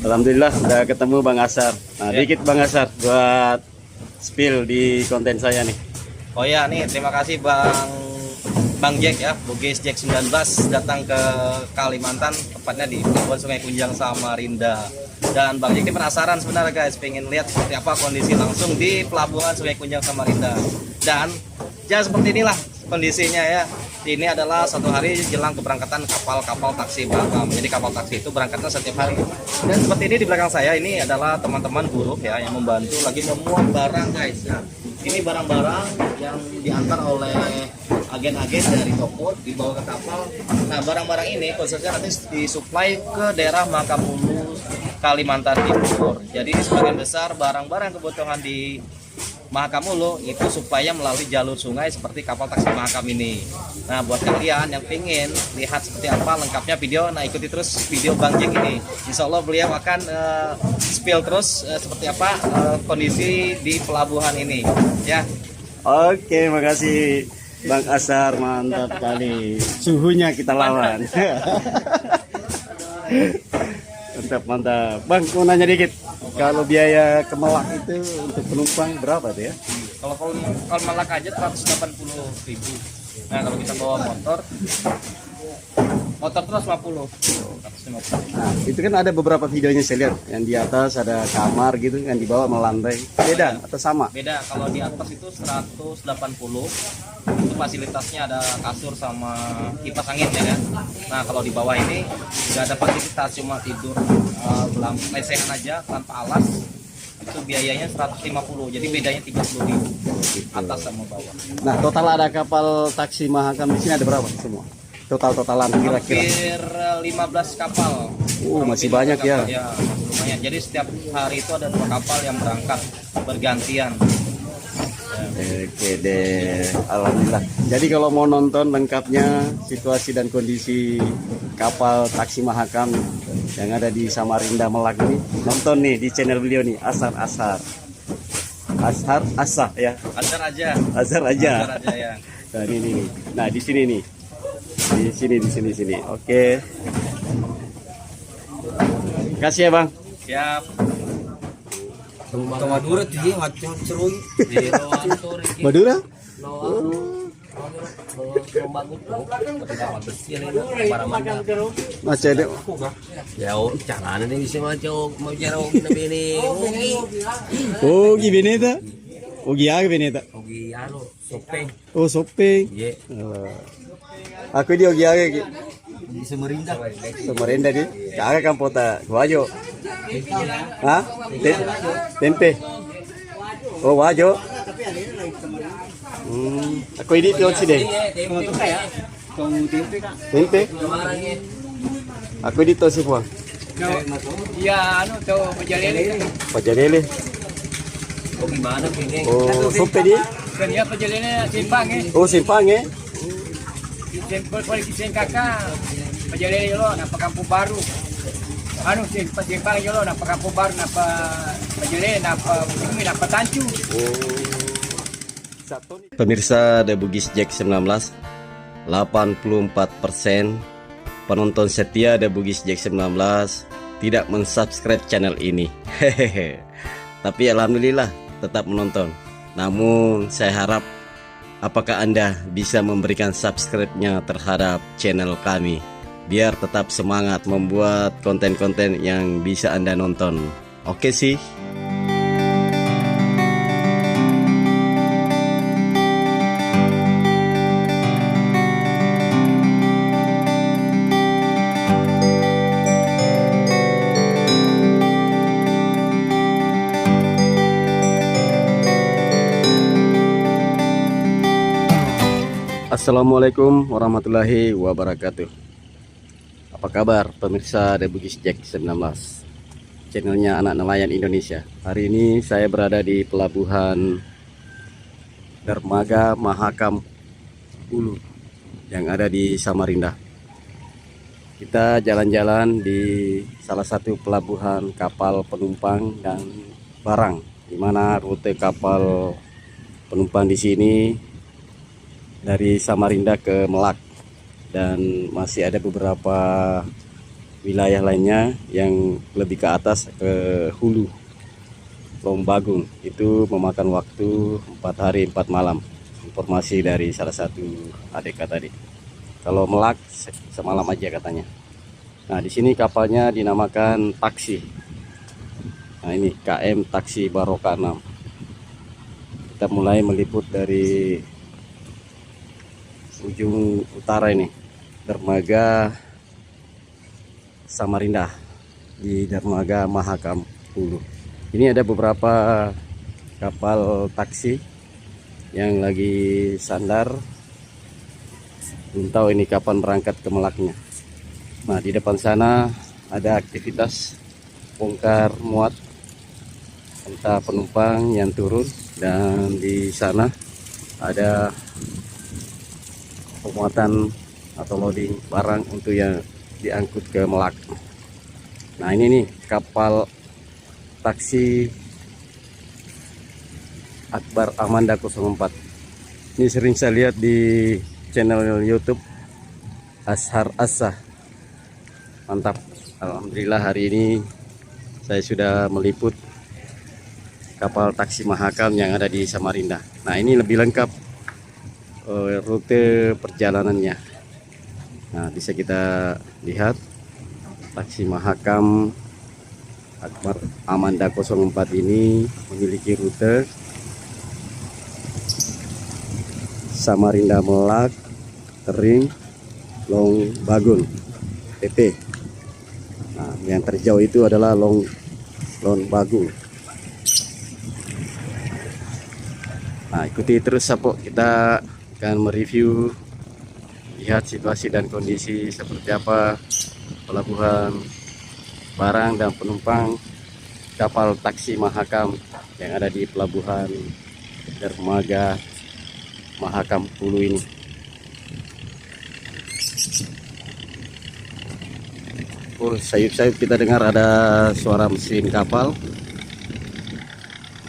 Alhamdulillah udah ketemu Bang Asar. Nah, dikit Bang Asar buat spill di konten saya nih. Oh ya nih, terima kasih Bang Jack ya, Bugis Jack 19 datang ke Kalimantan, tepatnya di Pelabuhan Sungai Kunjang Samarinda. Dan Bang Jack ini penasaran sebenarnya guys, pengen lihat seperti apa kondisi langsung di Pelabuhan Sungai Kunjang Samarinda. Dan ya seperti inilah kondisinya ya. Ini adalah satu hari jelang keberangkatan kapal-kapal taksi Mahakam. Jadi kapal taksi itu berangkatnya setiap hari. Dan seperti ini di belakang saya ini adalah teman-teman buruh ya yang membantu lagi memuat barang guys ya. Ini barang-barang yang diantar oleh agen-agen dari toko dibawa ke kapal. Nah, barang-barang ini khususnya nanti disuplai ke daerah Makamulu, Kalimantan Timur. Jadi sebagian besar barang-barang kebutuhan di Mahakamulu itu suplainya melalui jalur sungai seperti kapal taksi Mahakam ini. Nah, buat kalian yang ingin lihat seperti apa lengkapnya video, nah ikuti terus video Bang Jack ini. Insya Allah beliau akan spill terus seperti apa kondisi di pelabuhan ini ya. Oke, makasih Bang Asar, mantap kali. Suhunya kita lawan. Mantap. Bang, mau nanya dikit. Kalau biaya ke Melak itu untuk penumpang berapa tuh ya? Kalau Melak aja 180.000. Nah, kalau kita bawa motor terus 50. Nah, itu kan ada beberapa videonya saya lihat yang di atas ada kamar gitu yang dibawa melandai. Beda atau sama? Beda, kalau di atas itu 180. Itu fasilitasnya ada kasur sama kipas angin ya kan. Nah, kalau di bawah ini nggak ada fasilitas, cuma tidur lesehan aja tanpa alas. Itu biayanya 150. Jadi bedanya 30.000 atas sama bawah. Nah, total ada kapal taksi Mahakam di sini ada berapa semua? Totalan kira-kira hampir 15 kapal. Masih banyak ya. Ya, lumayan. Jadi setiap hari itu ada 2 kapal yang berangkat bergantian. Oke deh, alhamdulillah. Jadi kalau mau nonton lengkapnya situasi dan kondisi kapal taksi Mahakam yang ada di Samarinda Melak ini, nonton nih di channel beliau nih, Asar ya. Azhar aja ya. Nah ini nih. Nah di sini nih. Di sini. Oke. Kasih ya Bang. Siap. Madura tuh dia macam cerui. Madura? Masih ada. Ya, caranya nih bisa macam ini. Ogi Beneta. Ogi aga Beneta. Ogi anu, sopeng. Oh sopeng. Iya. Aku di Ogi aga. Di Samarinda. Samarinda di. Kagak kan pota. Wajo. Hah? Tempe. Oh wajo. Aku ini pilot sih deh. Tempe. Aku di to sih Puan. Iya, anu tuh Pajalele. Oh gimana ini? Oh, sope dia? kan ya perjalanannya simpang Oh, simpang ya? Simpang kualifikasi kakak perjalanan yo napa Kampung Baru. Anu simpang yo napa Kampung Baru napa perjalanan napa Bumi napa Tancu. Pemirsa The Bugis Jack 19, 84% penonton setia The Bugis Jack 19 tidak mensubscribe channel ini. Hehehe. Tapi alhamdulillah tetap menonton. Namun saya harap apakah Anda bisa memberikan subscribe-nya terhadap channel kami biar tetap semangat membuat konten-konten yang bisa Anda nonton. Oke sih. Assalamualaikum warahmatullahi wabarakatuh. Apa kabar pemirsa The Bugis Jack 19, channelnya anak nelayan Indonesia. Hari ini saya berada di pelabuhan Dermaga Mahakam Ulu yang ada di Samarinda. Kita jalan-jalan di salah satu pelabuhan kapal penumpang dan barang, di mana rute kapal penumpang di sini dari Samarinda ke Melak, dan masih ada beberapa wilayah lainnya yang lebih ke atas, ke hulu Long Bagung, itu memakan waktu 4 hari 4 malam. Informasi dari salah satu ADK tadi. Kalau Melak semalam aja katanya. Nah, di sini kapalnya dinamakan Taksi. Nah, ini KM Taksi Baroka 6. Kita mulai meliput dari ujung utara ini, dermaga Samarinda, di dermaga Mahakam Hulu. Ini ada beberapa kapal taksi yang lagi sandar. Belum tahu ini kapan berangkat ke Melaknya. Nah, di depan sana ada aktivitas bongkar muat entah penumpang yang turun, dan di sana ada pemuatan atau loading barang untuk yang diangkut ke Melak. Nah, ini nih kapal taksi Akbar Amanda 04. Ini sering saya lihat di channel YouTube Ashar Asa. Mantap. Alhamdulillah hari ini saya sudah meliput kapal taksi Mahakam yang ada di Samarinda. Nah, ini lebih lengkap rute perjalanannya. Nah, bisa kita lihat taksi Mahakam Akbar Amanda 04 ini memiliki rute Samarinda Melak, Tering, Long Bagun, PP. Nah, yang terjauh itu adalah Long Bagun. Nah, ikuti terus Sapo, kita akan mereview, lihat situasi dan kondisi seperti apa pelabuhan barang dan penumpang kapal taksi Mahakam yang ada di pelabuhan dermaga Mahakam Hulu ini. Oh, sayup-sayup kita dengar ada suara mesin kapal.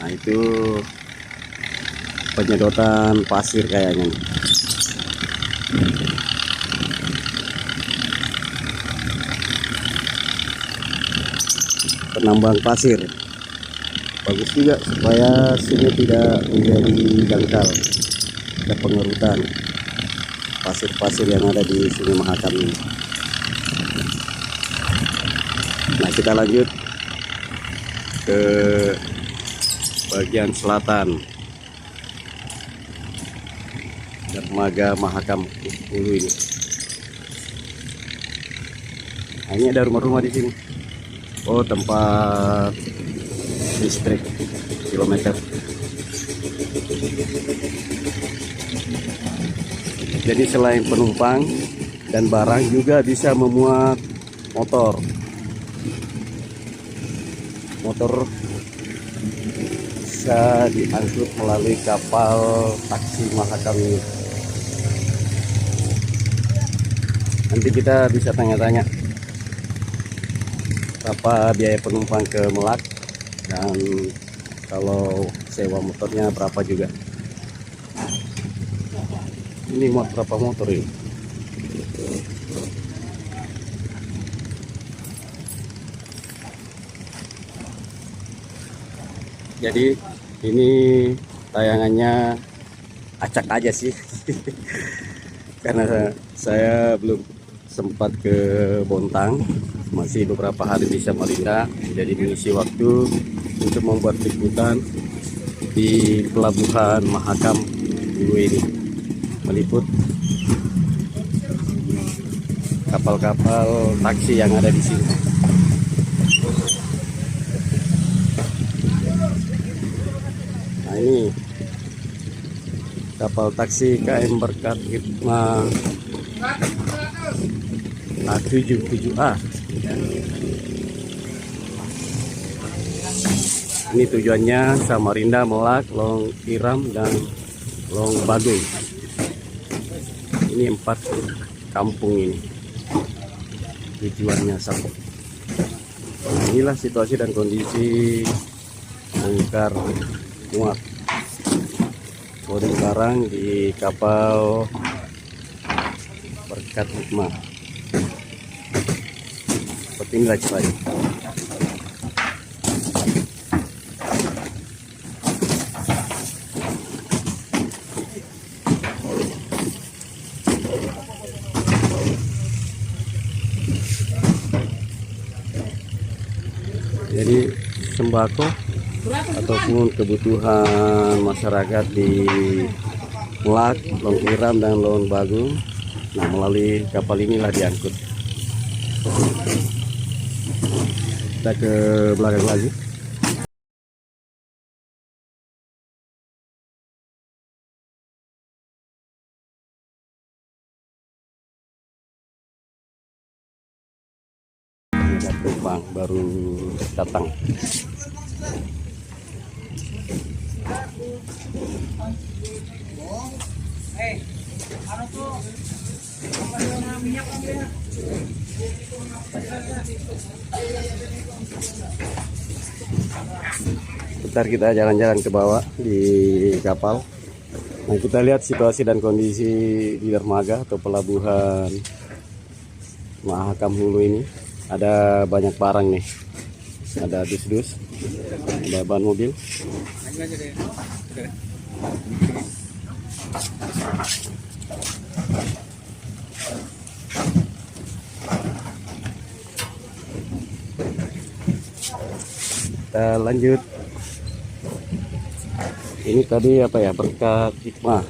Nah, itu penyedotan pasir kayaknya nih. Penambang pasir bagus juga supaya sini tidak menjadi dangkal, ada pengerutan pasir-pasir yang ada di Sungai Mahakam ini. Nah, kita lanjut ke bagian selatan dermaga Mahakam Hulu ini. Nah, ini ada rumah-rumah di sini. Oh, tempat listrik kilometer. Jadi selain penumpang dan barang juga bisa memuat motor. Motor bisa diangkut melalui kapal taksi Mahakam ini. Nanti kita bisa tanya-tanya berapa biaya penumpang ke Melak, dan kalau sewa motornya berapa juga. Ini muat berapa motor ini? Jadi ini tayangannya acak aja sih karena saya belum sempat ke Bontang, masih beberapa hari di Samarinda, jadi mengisi waktu untuk membuat liputan di pelabuhan Mahakam Hulu ini, meliput kapal-kapal taksi yang ada di sini. Nah, ini kapal taksi KM Berkat Hikmah A77A. Ini tujuannya Samarinda, Melak, Long Iram, dan Long Bagung. Ini 4 kampung ini tujuannya Sapo. Nah, inilah situasi dan kondisi bongkar muat loading barang di kapal Berkat Hikmah. seperti inilah caranya. Jadi sembako ataupun kebutuhan masyarakat di Melak, Long Tiram dan Long Bagung, nah melalui kapal inilah diangkut. Kita ke belakang lagi. Ada penumpang baru datang. Bentar kita jalan-jalan ke bawah di kapal. Nah, kita lihat situasi dan kondisi di dermaga atau pelabuhan Mahakam Hulu ini. Ada banyak barang nih. Ada dus-dus, ada ban mobil. Kita lanjut. Ini tadi apa ya, berkat hikmah.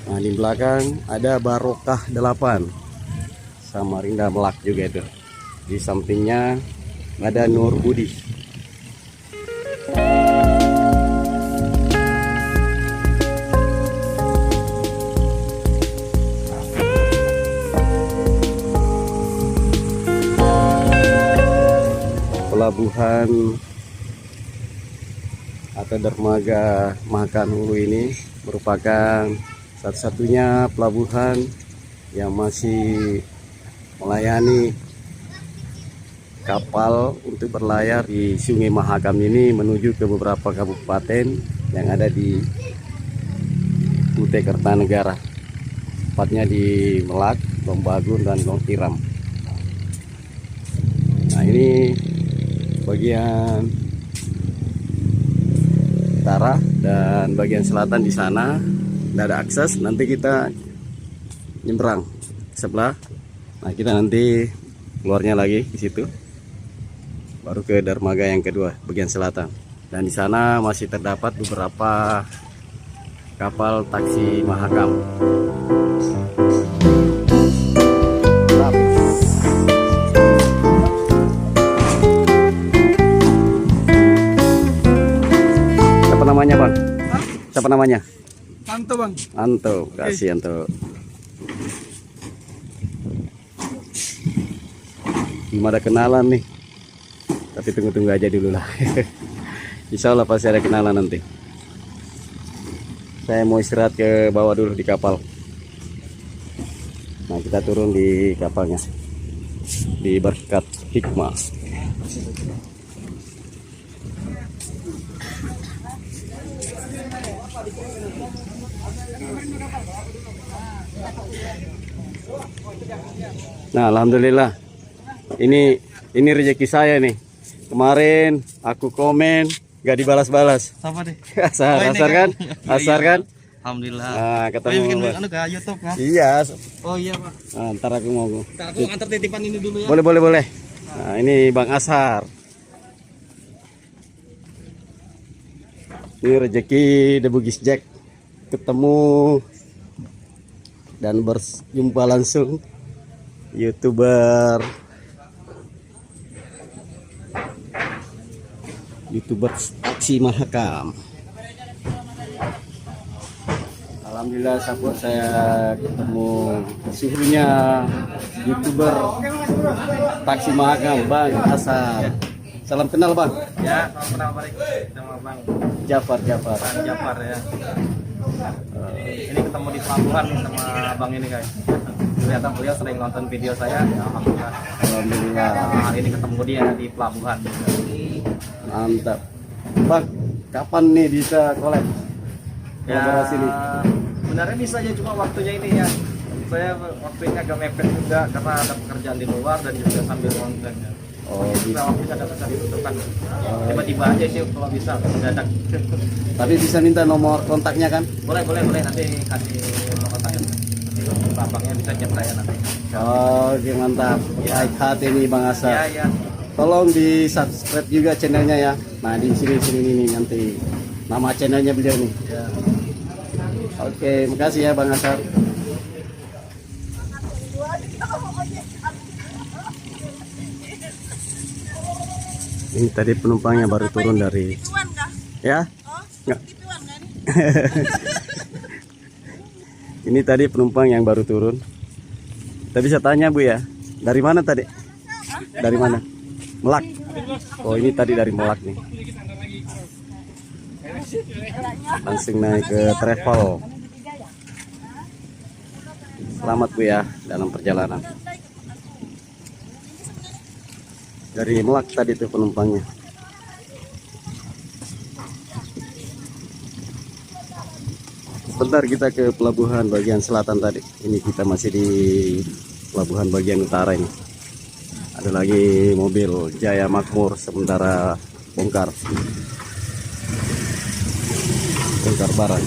Nah, di belakang ada Barokah 8 Samarinda Melak juga itu. Di sampingnya ada Nur Budi. Pelabuhan atau dermaga Mahakam Hulu ini merupakan satu-satunya pelabuhan yang masih melayani kapal untuk berlayar di Sungai Mahakam ini menuju ke beberapa kabupaten yang ada di Kutai Kertanegara, tepatnya di Melak, Long Bagung dan Long Tiram. Nah, ini bagian utara dan bagian selatan. Di sana tidak ada akses, nanti kita nyebrang sebelah. Nah, kita nanti keluarnya lagi di situ, baru ke dermaga yang kedua bagian selatan. Dan di sana masih terdapat beberapa kapal taksi Mahakam. Siapa namanya, Bang? Hah? Siapa namanya? Anto, Bang. Anto, kasih Anto. Belum ada kenalan nih, tapi tunggu-tunggu aja dulu lah. Insya Allah pasti ada kenalan nanti. Saya mau istirahat ke bawah dulu di kapal. Nah, kita turun di kapalnya di Berkat Hikmah. Nah, alhamdulillah. Ini rezeki saya nih. Kemarin aku komen gak dibalas-balas. Apa deh? Asar kan? Asar kan? Alhamdulillah. Nah, ketemu. Bikin anu ke YouTube kan? Iya. Oh iya, Pak. Nah, ntar aku mau. Ntar aku antar titipan ini dulu ya. Boleh. Nah, ini Bang Ashar. Ini rezeki The Bugis Jack. Ketemu dan berjumpa langsung YouTuber taksi Mahakam. Alhamdulillah, support saya ketemu suhunya YouTuber taksi Mahakam, Bang Ashar. Salam kenal, Bang. Ya, salam kenal balik sama Bang Jafar. Bang Jafar ya. Ini ketemu di pelabuhan nih sama Bang ini, guys. Ternyata beliau sering nonton video saya. Ya, alhamdulillah. Hari ini ketemu dia di pelabuhan. Mantap. Bang, kapan nih bisa collab? Ya, Kolaborasi nih? sebenarnya bisa aja, cuma waktunya ini ya saya waktunya agak mepet juga karena ada pekerjaan di luar dan juga sambil konten ya. Oh gitu. Nah, waktunya ada bisa ditentukan. Tiba-tiba aja sih kalau bisa mendadak. Tapi bisa minta nomor kontaknya kan? Boleh nanti kasih nomor kontaknya. Nanti abangnya bisa chat saya nanti. Oke mantap. Baik hati nih Bang Asar. Ya. Tolong di subscribe juga channelnya ya. Nah di sini nih nanti nama channelnya beliau nih. Ya. Oke, makasih ya Bang Asar. Ini tadi penumpangnya baru turun dari. Ya? Nggak. Ini tadi penumpang yang baru turun. Kita bisa tanya Bu ya, dari mana tadi? Dari mana? Melak. Oh ini tadi dari Melak nih. Langsung naik ke travel. Selamat Bu ya dalam perjalanan. Dari Melak tadi tuh penumpangnya. Sebentar kita ke pelabuhan bagian selatan tadi. Ini kita masih di pelabuhan bagian utara ini. Ada lagi mobil Jaya Makmur sementara bongkar barang.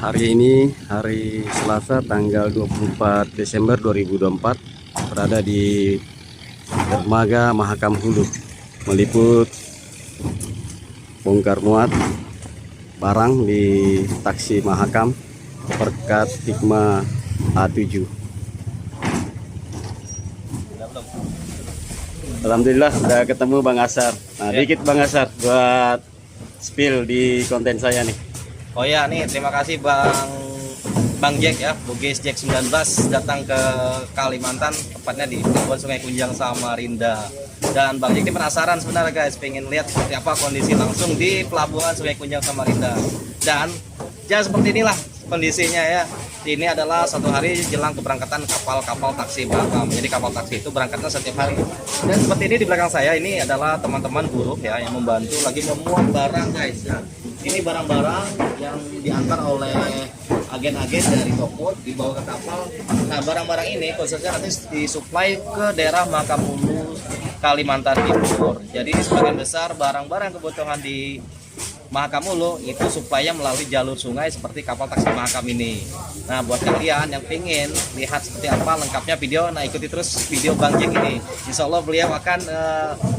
Hari ini hari Selasa tanggal 24 Desember 2024 berada di dermaga Mahakam Hulu meliput bongkar muat barang di taksi Mahakam Perkat Hikmah A7. Alhamdulillah sudah ketemu Bang Asar. Nah, dikit Bang Asar buat spill di konten saya nih. Oh ya, nih terima kasih Bang Jack ya, Bugis Jack 19 datang ke Kalimantan, tepatnya di Pelabuhan Sungai Kunjang Samarinda. Dan Bang Jack ini penasaran sebenarnya guys, pengen lihat seperti apa kondisi langsung di Pelabuhan Sungai Kunjang Samarinda. Dan ya seperti inilah kondisinya ya. Ini adalah satu hari jelang keberangkatan kapal-kapal taksi Mahakam. Jadi kapal taksi itu berangkatnya setiap hari. Dan seperti ini di belakang saya ini adalah teman-teman buruh ya yang membantu lagi memuat barang guys ya. Ini barang-barang yang diantar oleh agen-agen dari toko dibawa ke kapal. Nah, barang-barang ini khususnya nanti disuplai ke daerah Mahakam Hulu, Kalimantan Timur. Jadi sebagian besar barang-barang kebutuhan di Mahakam Hulu itu suplainya melalui jalur sungai seperti kapal taksi Mahakam ini. Nah, buat kalian yang ingin lihat seperti apa lengkapnya video, nah ikuti terus video Bang Jack ini. Insya Allah beliau akan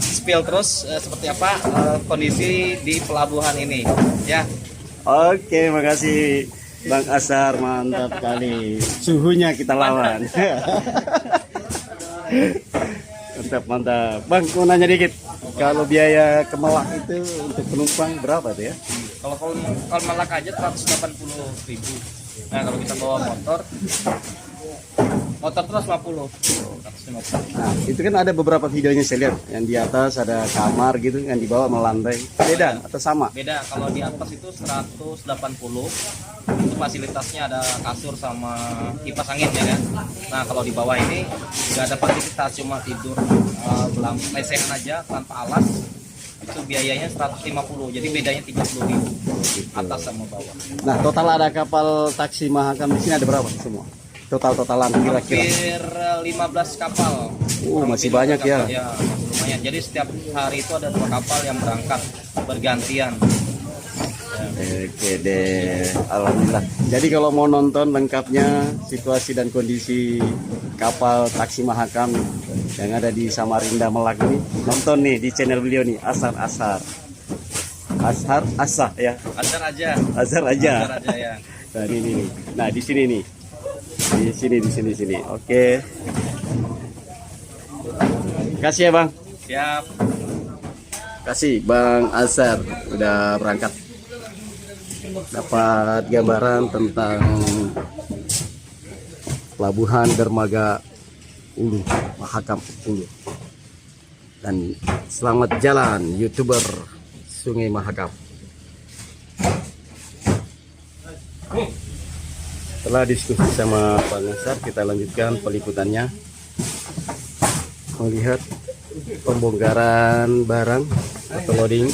spill terus seperti apa kondisi di pelabuhan ini ya. Oke, makasih Bang Asar, mantap kali. Suhunya kita lawan. Mantap. Bang, mau nanya dikit. Kalau biaya ke Melak itu untuk penumpang berapa tuh ya? Kalau Melak aja 180.000. Nah, kalau kita bawa motor terus 50. Nah, itu kan ada beberapa videonya saya lihat yang di atas ada kamar gitu yang dibawa melantai. Beda atau sama? Beda, kalau di atas itu 180. Itu fasilitasnya ada kasur sama kipas angin ya kan. Nah, kalau di bawah ini nggak ada fasilitas, cuma tidur lesehan aja tanpa alas. Itu biayanya 150, jadi bedanya 30.000 atas sama bawah. Nah, total ada kapal taksi Mahakam di sini ada berapa semua? Totalan kira-kira? Hampir 15 kapal. Masih banyak ya. Ya, masih lumayan. Jadi setiap hari itu ada 2 kapal yang berangkat bergantian. Oke deh, alhamdulillah. Jadi kalau mau nonton lengkapnya situasi dan kondisi kapal taksi Mahakam yang ada di Samarinda Melak ini, nonton nih di channel beliau nih, Asar ya. Azhar aja. Azhar aja Ya. Nah ini nih. Nah di sini nih. Di sini. Oke. Kasih ya Bang. Siap. Kasih Bang Azhar udah berangkat. dapat gambaran tentang pelabuhan dermaga Ulu, Mahakam Ulu. Dan selamat jalan YouTuber Sungai Mahakam. Setelah diskusi sama Pak Nasar, kita lanjutkan peliputannya, melihat pembongkaran barang atau loading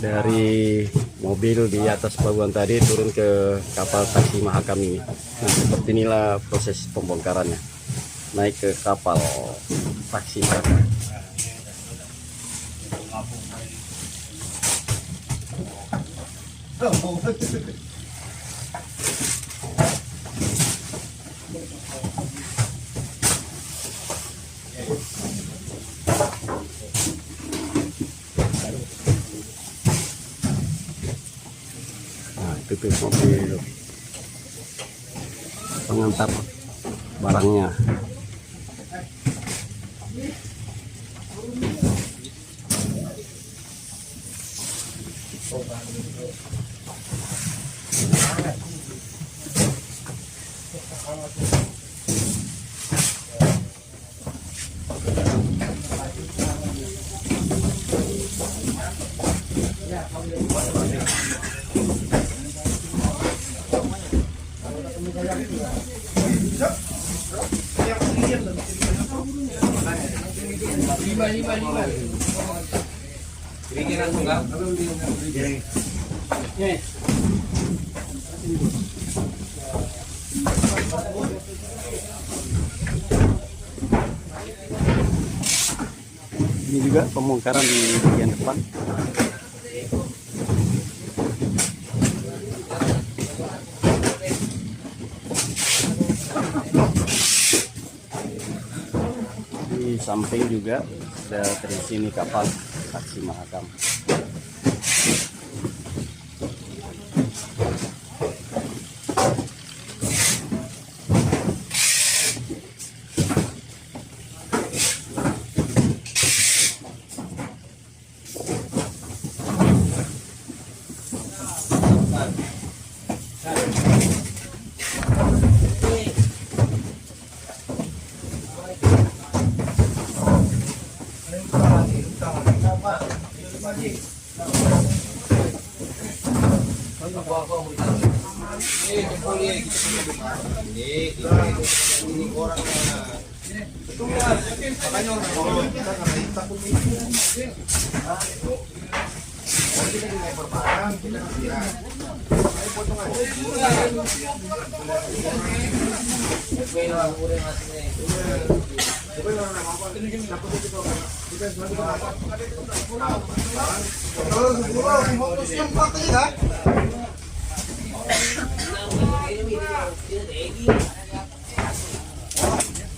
dari mobil di atas pelabuhan tadi turun ke kapal taksi Mahakam ini. Nah, seperti inilah proses pembongkarannya, naik ke kapal taksi Mahakam. Nah, itu tuh mobil pengantar barangnya. Ini juga pembongkaran di bagian depan. Di samping juga ada terisi ini kapal taksi Mahakam.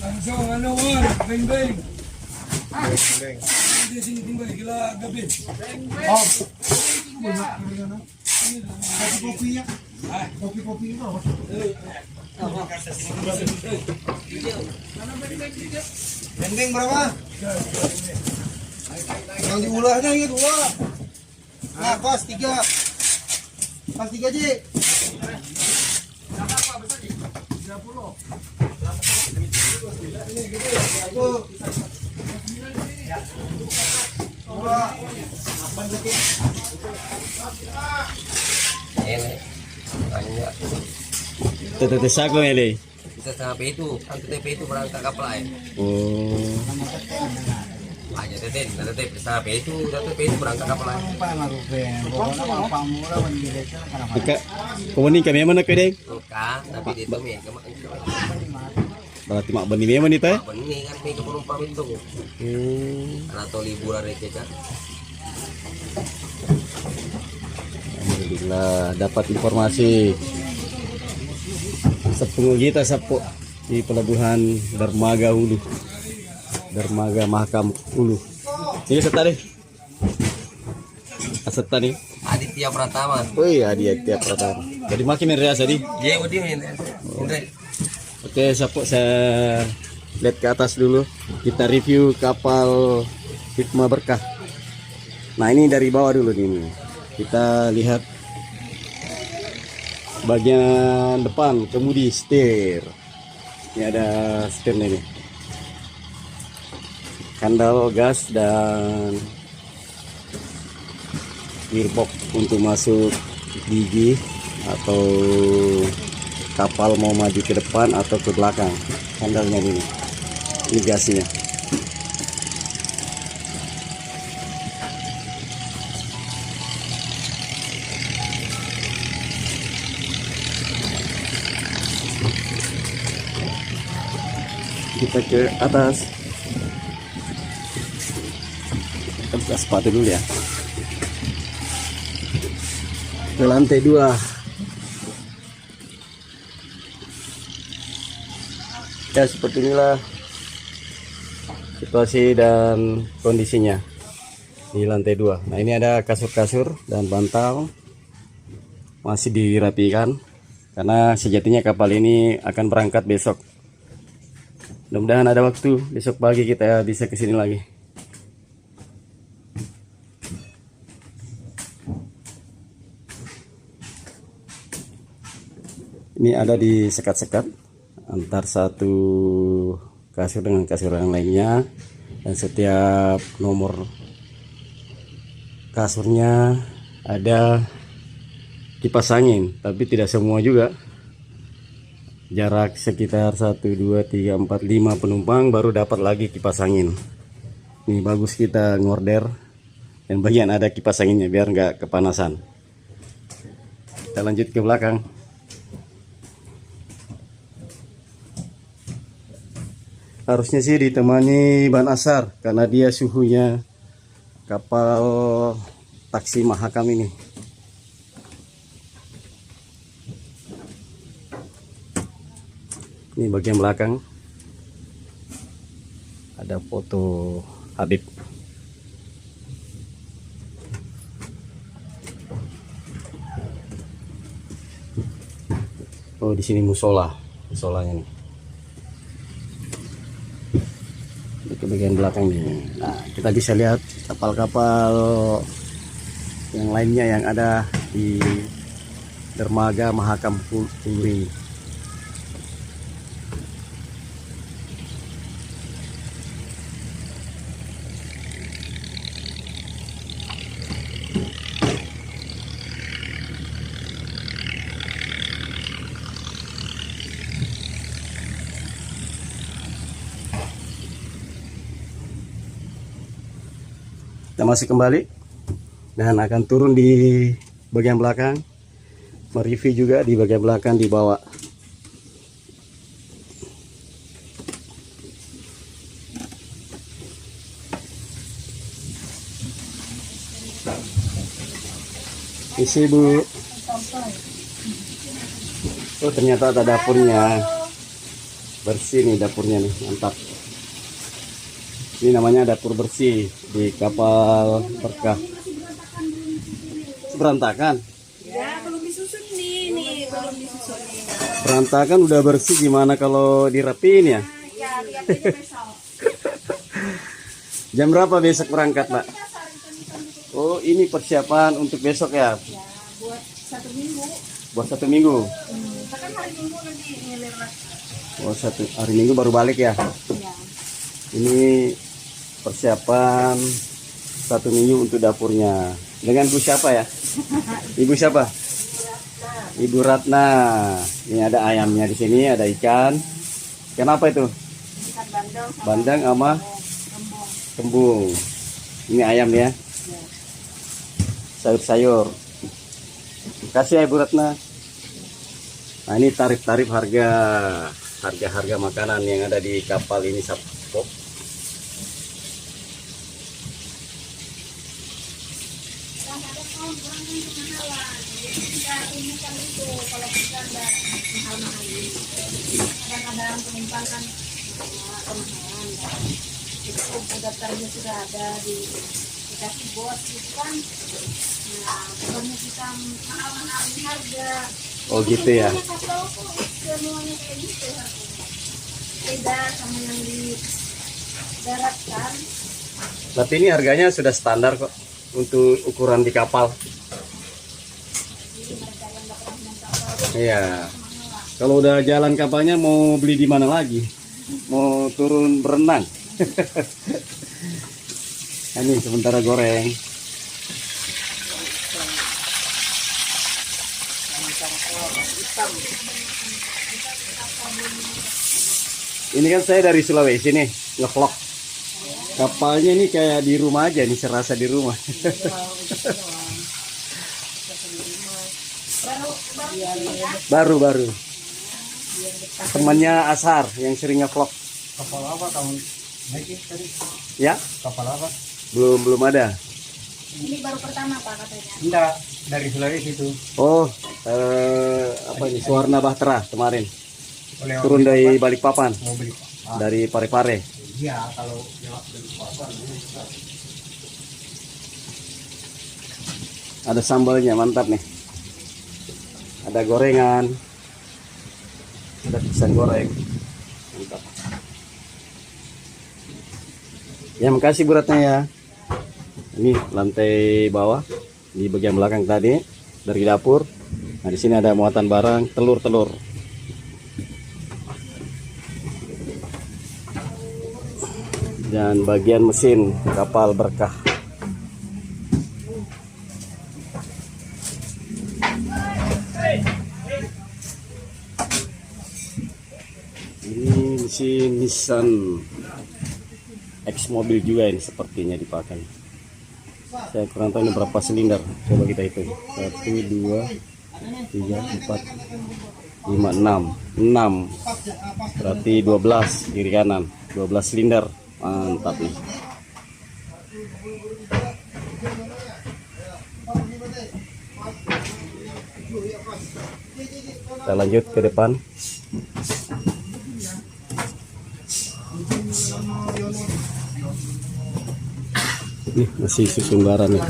Langsung ano war, beng beng. Beng. Di sini tinggal gila gabi. Oh. Kopi-kopinya. Kopi-kopi itu. Beng berapa? Yang diulahnya ini 2. Nah, pas 3. Pas 3 Ji. Berapa besar Ji? 30. Ini gede. Aku. Tetes aku ini. Bisa setengah itu, kan TTP itu berangkat kapal air. Oh. Aja tetep setengah itu, TTP itu berangkat kapal air. Ika, kumanin kami mana kedeng? Luka, tapi itu nih, kemarin. Berarti mak benih memang itu ya? Benih kan nih penumpang itu. Atau liburan aja kan. Alhamdulillah dapat informasi sepuluh kita sapu di pelabuhan Dermaga Ulu, Dermaga Mahakam Ulu. Ini setari, setari. Aditya Pratama. Oh iya, Aditya Pratama. Jadi makin merias tadi. Iya, udah ini. Oke, sapu saya lihat ke atas dulu. Kita review kapal Hikmah Berkah. Nah ini dari bawah dulu nih. Kita lihat bagian depan kemudi setir. Ini ada setirnya ini, kandal gas dan gearbox untuk masuk gigi atau kapal mau maju ke depan atau ke belakang. Kandalnya ini gasnya. Kita ke atas, kita buka sepatu dulu ya, ke lantai 2. Ya seperti inilah situasi dan kondisinya di lantai 2. Nah ini ada kasur-kasur dan bantal masih dirapikan karena sejatinya kapal ini akan berangkat besok. Mudah-mudahan ada waktu besok pagi kita bisa kesini lagi. Ini ada di sekat-sekat antar satu kasur dengan kasur yang lainnya, dan setiap nomor kasurnya ada kipas angin, tapi tidak semua juga. Jarak sekitar 1, 2, 3, 4, 5 penumpang baru dapat lagi kipas angin. Ini bagus kita ngorder dan bagian ada kipas anginnya biar nggak kepanasan. Kita lanjut ke belakang. Harusnya sih ditemani ban asar karena dia suhunya kapal taksi Mahakam ini. Ini bagian belakang ada foto Habib. Oh di sini musolanya nih. Ini ke bagian belakang nih. Nah kita bisa lihat kapal-kapal yang lainnya yang ada di dermaga Mahakam Puri. Kita masih kembali dan akan turun di bagian belakang, mereview juga di bagian belakang di bawah. Isi Bu. Oh ternyata ada dapurnya, bersih nih dapurnya nih, mantap. Ini namanya dapur bersih di kapal Berkah. Berantakan? Ya, belum disusun nih belum disusun nih. Berantakan udah bersih, gimana kalau dirapiin ya? Ya, lihat aja besok. Jam berapa besok berangkat, Mbak? Oh, ini persiapan untuk besok ya? Ya, buat 1 minggu. Buat 1 minggu? Kan hari Minggu nanti ngilir lagi. Oh, hari Minggu baru balik ya? Ya. Ini persiapan 1 minggu untuk dapurnya. Dengan Bu siapa ya? Ibu siapa? Ibu Ratna. Ini ada ayamnya di sini, ada ikan. Kenapa itu? Ikan bandeng sama Bandeng sama kembung. kembung. Ini ayam ya. Sayur-sayur. Kasih ya Ibu Ratna. Nah ini tarif-tarif harga makanan yang ada di kapal ini Sapok. Kadang-kadang penumpang kan kemahalan kan. Itu daftarnya sudah ada dikasih bos gitu kan. Nah, pokoknya kita mahal-mahalin harga. Oh gitu ya. Kapal kok semuanya kayak gitu harganya. Beda sama yang di darat kan. Tapi ini harganya sudah standar kok untuk ukuran di kapal. Jadi mereka yang nggak pernah main kapal Iya. Kalau udah jalan kapalnya mau beli di mana lagi? Mau turun berenang. Ini sementara goreng. Ini kan saya dari Sulawesi nih, ngevlog. Kapalnya ini kayak di rumah aja nih, serasa di rumah. Baru. Temannya Ashar yang sering ngevlog. Kapal apa tahun naik tadi? Ya? Kapal apa? Belum ada. Ini baru pertama Pak katanya. Enggak, dari Sulawesi itu. Oh, apa ini? Suwarna Bahtera kemarin. Oleh Turun dari Balikpapan, mau beli. dari Parepare. Iya, kalau lewat dari pasar. Ada sambalnya, mantap nih. Ada gorengan. Ada pisang goreng. Mantap. Ya, makasih Bu Ratna ya. Ini lantai bawah di bagian belakang tadi dari dapur. Nah, di sini ada muatan barang, telur-telur. Dan bagian mesin kapal Berkah. Ini mesin Nissan X mobil juga ini sepertinya dipakai. Saya kurang tahu ini berapa silinder. Coba kita hitung. 1, 2, 3, 4, 5, 6. 6. Berarti 12 kiri kanan. 12 silinder. Mantap nih. Kita lanjut ke depan. Nih masih susumbaran nih.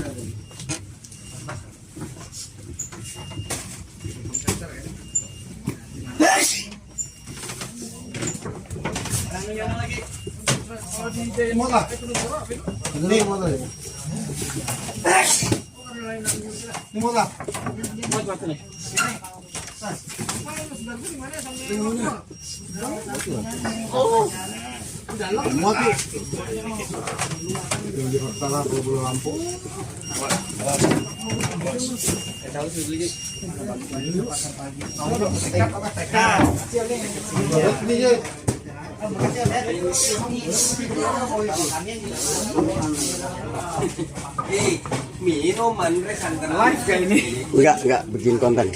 Enggak bikin konten.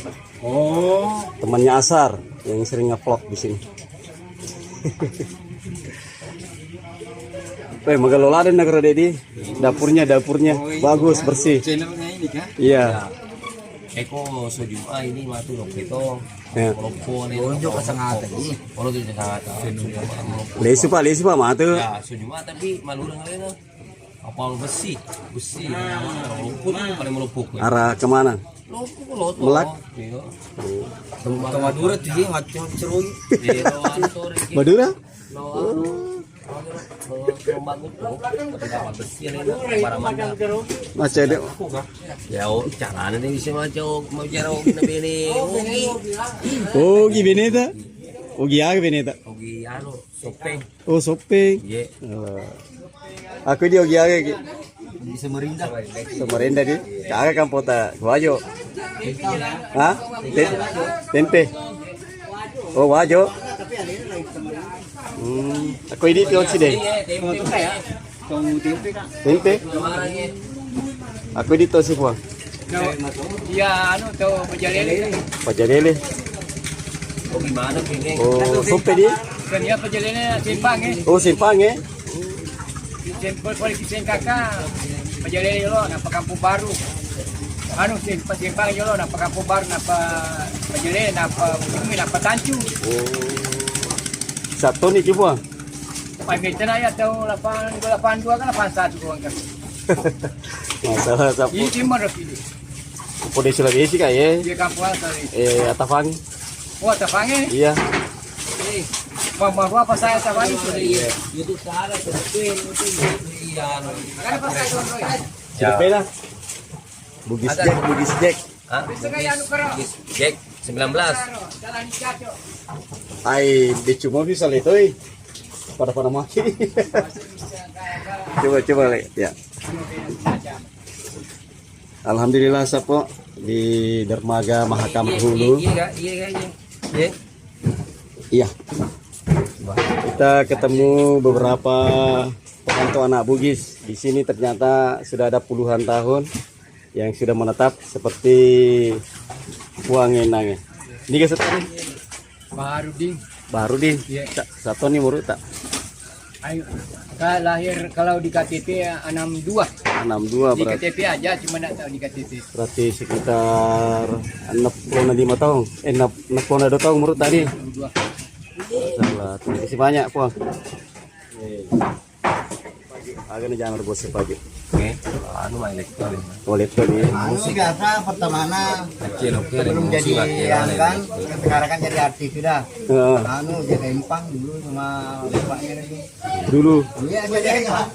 Oh, Temannya Ashar yang sering ngevlog di sini. Magalola dan negara Dedi. Dapurnya bagus, bersih. channelnya ini kan? Iya. Eko sojuma ini matu dok itu. Ya. Melopon ini. Unjuk kesangatan ini. Kalau itu kesangatan. Lesu Pak, matu. Ya, sojuma tapi malurang lain. Kapal besi. Melopon paling melopok. Arah kemana? Melopok loto. Melak? Iya. Ke Madura tuh dia ngacau cerui. Madura? Masih ada. Ya, caranya nih bisa macam mau cara ini. Oh, Beneta. Ogi Beneta. Ogi anu, sopeng. Oh, sopeng. Iya. Aku di Ogi Age. Bisa merindah. Samarinda di. Kagak kan pota. Wajo. Hah? Tempe. Oh, wajo. Aku ini pion sih deh. Tempe. Aku di to sih Puang. Iya, anu tuh pejalele. Pajalele. Oh gimana gini? Oh, sope dia. Kan dia pejalele simpang Oh, simpang eh. Simpang kualitas kakak. Pejalele lo, napa kampung baru. Anu simpang yo lo, napa kampung baru, napa pejalele, napa bumi, napa tancu. Oh. Satu nih Puang. Pamitan aja tahu 82 kan 81 ko angkat. Masalah sapu. Ini timur ini. Pode Sulawesi kayak Dia kampung asal ini. Atafang. Oh, tapange. Iya. Mama apa saya tapan itu. Itu cara seperti itu iya. Kan pas saya tuh. Jadi beda. Bugis Jack. Hah? Bisa kayak anu karo. Jack 19. Ai, di cuma bisa itu pada mati. Coba Le. Ya. Alhamdulillah Sapo di dermaga Mahakam Hulu. Iya. Iya. Kita ketemu beberapa perantau anak Bugis. Di sini ternyata sudah ada puluhan tahun yang sudah menetap seperti Puang Enang. Ini ke satu baru din. Satu nih murut tak. Ayo, lahir kalau di KTP 62. 62 Di berarti. KTP aja, cuma nggak tahu di KTP. Berarti sekitar 65 tahun. 62 tahun menurut tadi. 62. Salah. Terima kasih banyak, Puang. Agak jangan berbosip pagi. Oke. Anu main lektor. Boleh tuh nih. Anu sih biasa pertemanan Kecil oke. belum jadi yang kan sekarang kan jadi artis sudah. Heeh. Anu jaga empang dulu sama bapaknya lagi. Dulu. Iya jaga empang.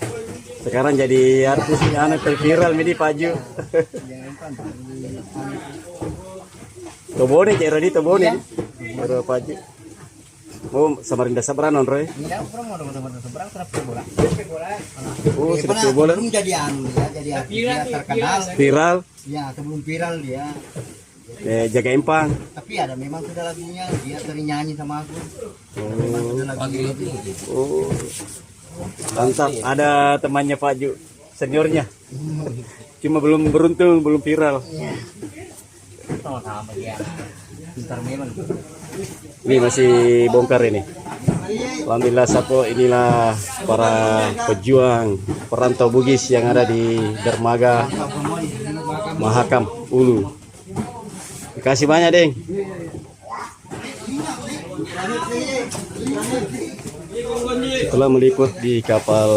Sekarang jadi artis yang terviral ini Paju. Jaga empang. Tobone kayak Radi Tobone. Baru Paju. Oh, Samarinda Sabranon Roy. Iya, orang mau teman-teman seberang terap bola. Oh, Dia sudah pernah bola. belum jadi anu ya, jadi artis dia terkenal. Viral. Ya, sebelum viral dia. Jaga empang. Tapi ada memang sudah lagunya, dia sering nyanyi sama aku. Memang sudah lagunya. Oh. Mantap, ada temannya Paju, seniornya. Cuma belum beruntung, belum viral. Sama-sama dia. Pintar memang. Ini masih bongkar ini. Alhamdulillah Sapo, inilah para pejuang perantau Bugis yang ada di dermaga Mahakam Hulu. Terima kasih banyak, Deng. Setelah meliput di kapal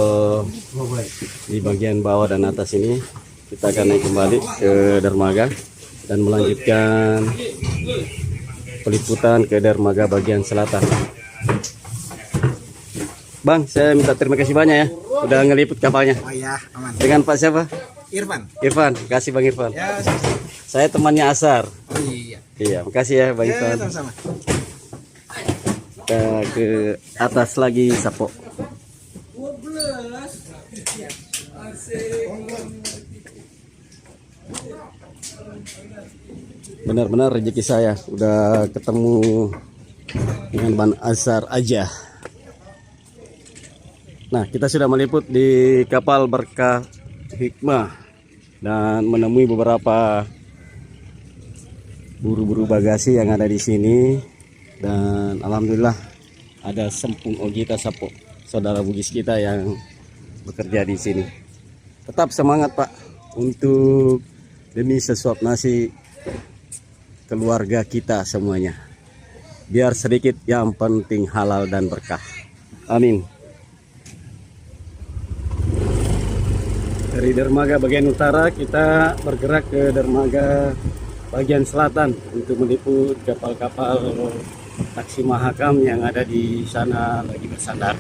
di bagian bawah dan atas ini, kita akan naik kembali ke dermaga dan melanjutkan peliputan ke dermaga bagian selatan. Bang, saya minta terima kasih banyak ya, udah ngeliput kapalnya. Oh iya, aman. Dengan Pak siapa? Irfan. Irfan, kasih Bang Irfan. Ya, Saya temannya Asar. oh iya. Iya, makasih ya Bang Irfan. Sama-sama. Kita ke atas lagi Sapo. Benar-benar rezeki saya udah ketemu dengan Ban Asar aja. Nah, kita sudah meliput di kapal Berkah Hikmah dan menemui beberapa buru-buru bagasi yang ada di sini, dan alhamdulillah ada Sempung Ogita Sapo, saudara Bugis kita yang bekerja di sini. Tetap semangat Pak untuk demi sesuap nasi keluarga kita semuanya. Biar sedikit, yang penting halal dan berkah. Amin. Dari dermaga bagian utara kita bergerak ke dermaga bagian selatan untuk meliput kapal-kapal taksi Mahakam yang ada di sana lagi bersandar.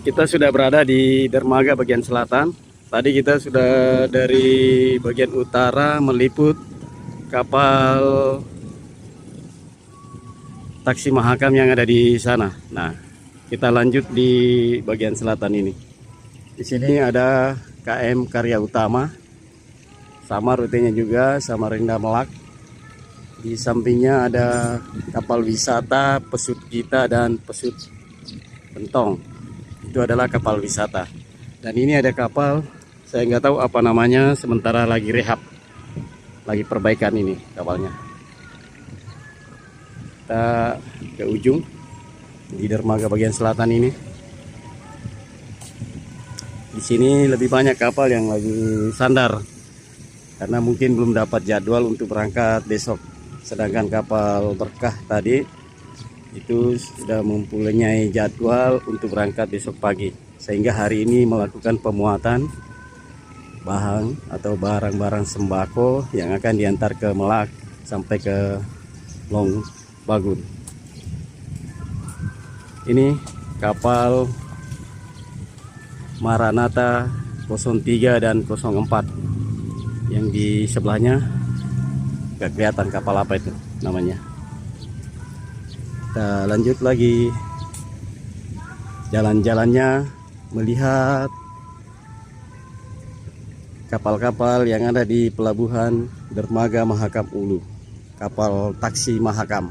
Kita sudah berada di dermaga bagian selatan. Tadi kita sudah dari bagian utara meliput kapal taksi Mahakam yang ada di sana. Nah, Kita lanjut di bagian selatan ini. Di sini ada KM Karya Utama, sama rutenya juga Samarinda Melak. Di sampingnya ada kapal wisata Pesut Gita dan Pesut Bentong. Itu adalah kapal wisata. Dan ini ada kapal, saya nggak tahu apa namanya, sementara lagi rehab, lagi perbaikan ini kapalnya. Kita ke ujung di dermaga bagian selatan ini. Di sini lebih banyak kapal yang lagi sandar karena mungkin belum dapat jadwal untuk berangkat besok. Sedangkan kapal Berkah tadi itu sudah mempunyai jadwal untuk berangkat besok pagi, sehingga hari ini melakukan pemuatan bahan atau barang-barang sembako yang akan diantar ke Melak sampai ke Long Bagun. Ini kapal Maranatha 03 dan 04. Yang di sebelahnya gak kelihatan kapal apa itu namanya. Kita lanjut lagi jalan-jalannya, melihat kapal-kapal yang ada di pelabuhan dermaga Mahakam Ulu. Kapal taksi Mahakam,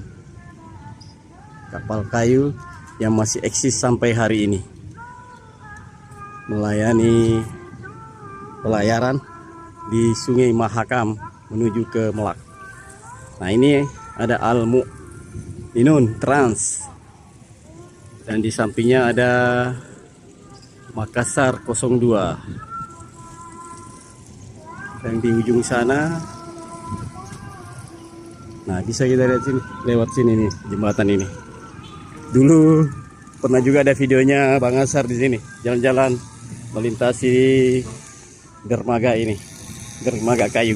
kapal kayu yang masih eksis sampai hari ini, melayani pelayaran di Sungai Mahakam menuju ke Melak. Nah, ini ada Al Mu'minun Trans, dan di sampingnya ada Makassar 02. Dan di ujung sana, nah bisa kita lihat sini, lewat sini nih, jembatan ini. Dulu pernah juga ada videonya Bang Asar di sini, jalan-jalan melintasi dermaga ini, dermaga kayu.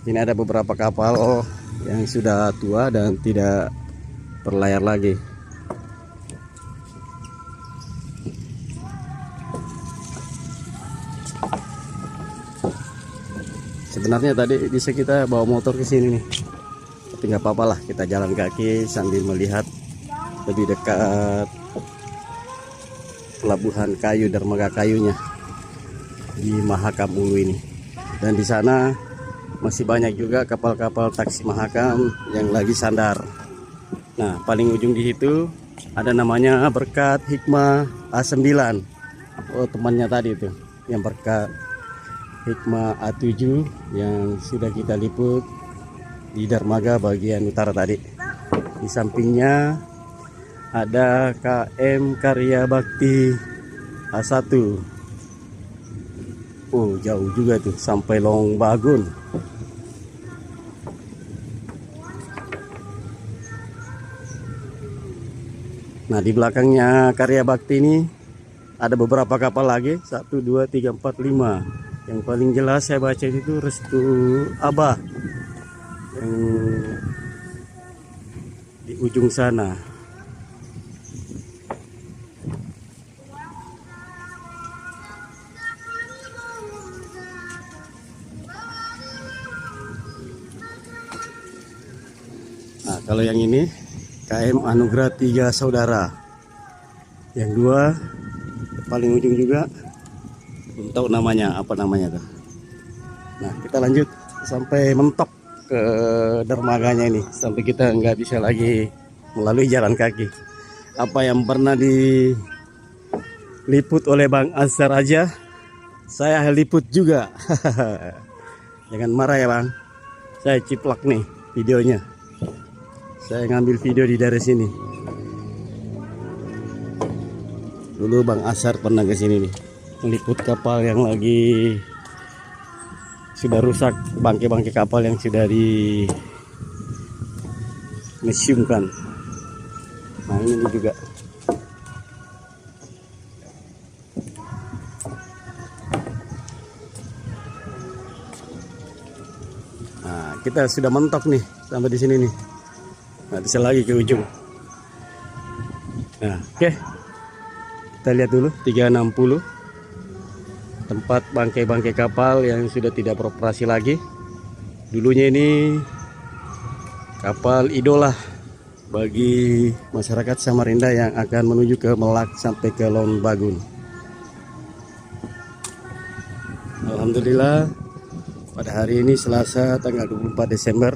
Ini ada beberapa kapal yang sudah tua dan tidak berlayar lagi. Sebenarnya tadi bisa kita bawa motor ke sini nih, tapi nggak apa-apa lah, kita jalan kaki sambil melihat lebih dekat pelabuhan kayu, dermaga kayunya di Mahakam Ulu ini. Dan di sana masih banyak juga kapal-kapal taksi Mahakam yang lagi sandar. Nah, paling ujung di situ ada namanya Berkat Hikmah A9. Oh, temannya tadi itu yang Berkat Hikmah A7 yang sudah kita liput di dermaga bagian utara tadi. Di sampingnya ada KM Karya Bakti A1. Oh, jauh juga tuh sampai Long Bagun. Nah, di belakangnya Karya Bakti ini ada beberapa kapal lagi, 1, 2, 3, 4, 5. Yang paling jelas saya baca itu Restu Abah yang di ujung sana. Nah, kalau yang ini KM Anugerah 3 Saudara. Yang dua paling ujung juga belum tahu namanya, apa namanya tuh. Nah, kita lanjut sampai mentok ke dermaganya ini, sampai kita nggak bisa lagi melalui jalan kaki. Apa yang pernah diliput oleh Bang Azhar aja, saya liput juga. Jangan marah ya Bang, saya ciplak nih videonya. Saya ngambil video di daerah sini. Dulu Bang Azhar pernah ke sini nih, meliput kapal yang lagi sudah rusak, bangke-bangke kapal yang sudah di museumkan. Nah, ini juga. Nah, kita sudah mentok nih sampai di sini nih. Nggak bisa lagi ke ujung. Nah, oke. Kita lihat dulu 360. Tempat bangkai-bangkai kapal yang sudah tidak beroperasi lagi. Dulunya ini kapal idola bagi masyarakat Samarinda yang akan menuju ke Melak sampai ke Lon Bagun. Alhamdulillah pada hari ini Selasa tanggal 24 Desember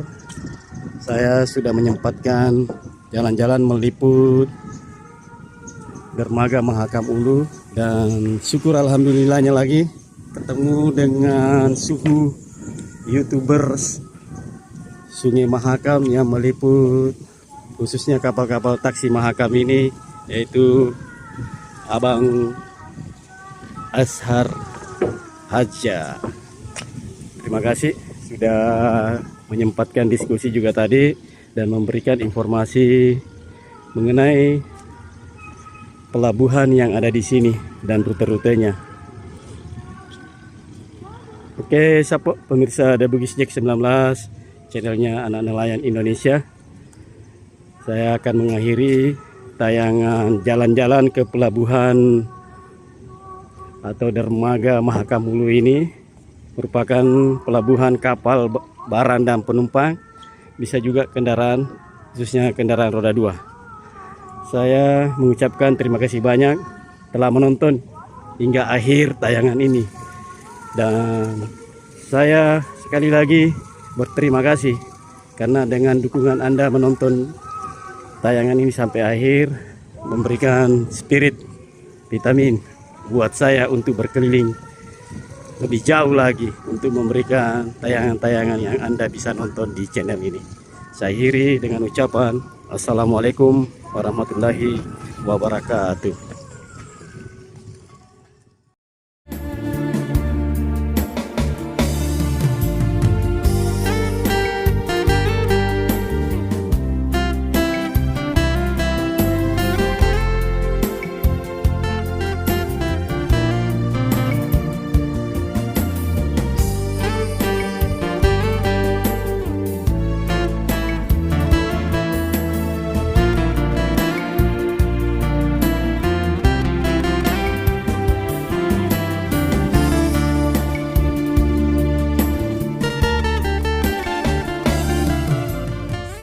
saya sudah menyempatkan jalan-jalan meliput dermaga Mahakam Ulu, dan syukur alhamdulillahnya lagi ketemu dengan suhu YouTubers Sungai Mahakam yang meliput khususnya kapal-kapal taksi Mahakam ini, yaitu Abang Ashar Haja. Terima kasih sudah menyempatkan diskusi juga tadi dan memberikan informasi mengenai pelabuhan yang ada di sini dan rute-rutenya. Oke, sapo pemirsa The Bugis Jack 19, channelnya Anak Nelayan Indonesia. Saya akan mengakhiri tayangan jalan-jalan ke pelabuhan atau dermaga Mahakam Ulu ini. Merupakan pelabuhan kapal barang dan penumpang, bisa juga kendaraan, khususnya kendaraan roda 2. Saya mengucapkan terima kasih banyak telah menonton hingga akhir tayangan ini. Dan saya sekali lagi berterima kasih karena dengan dukungan Anda menonton tayangan ini sampai akhir, memberikan spirit, vitamin buat saya untuk berkeliling lebih jauh lagi untuk memberikan tayangan-tayangan yang Anda bisa nonton di channel ini. Saya akhiri dengan ucapan Assalamualaikum warahmatullahi wabarakatuh.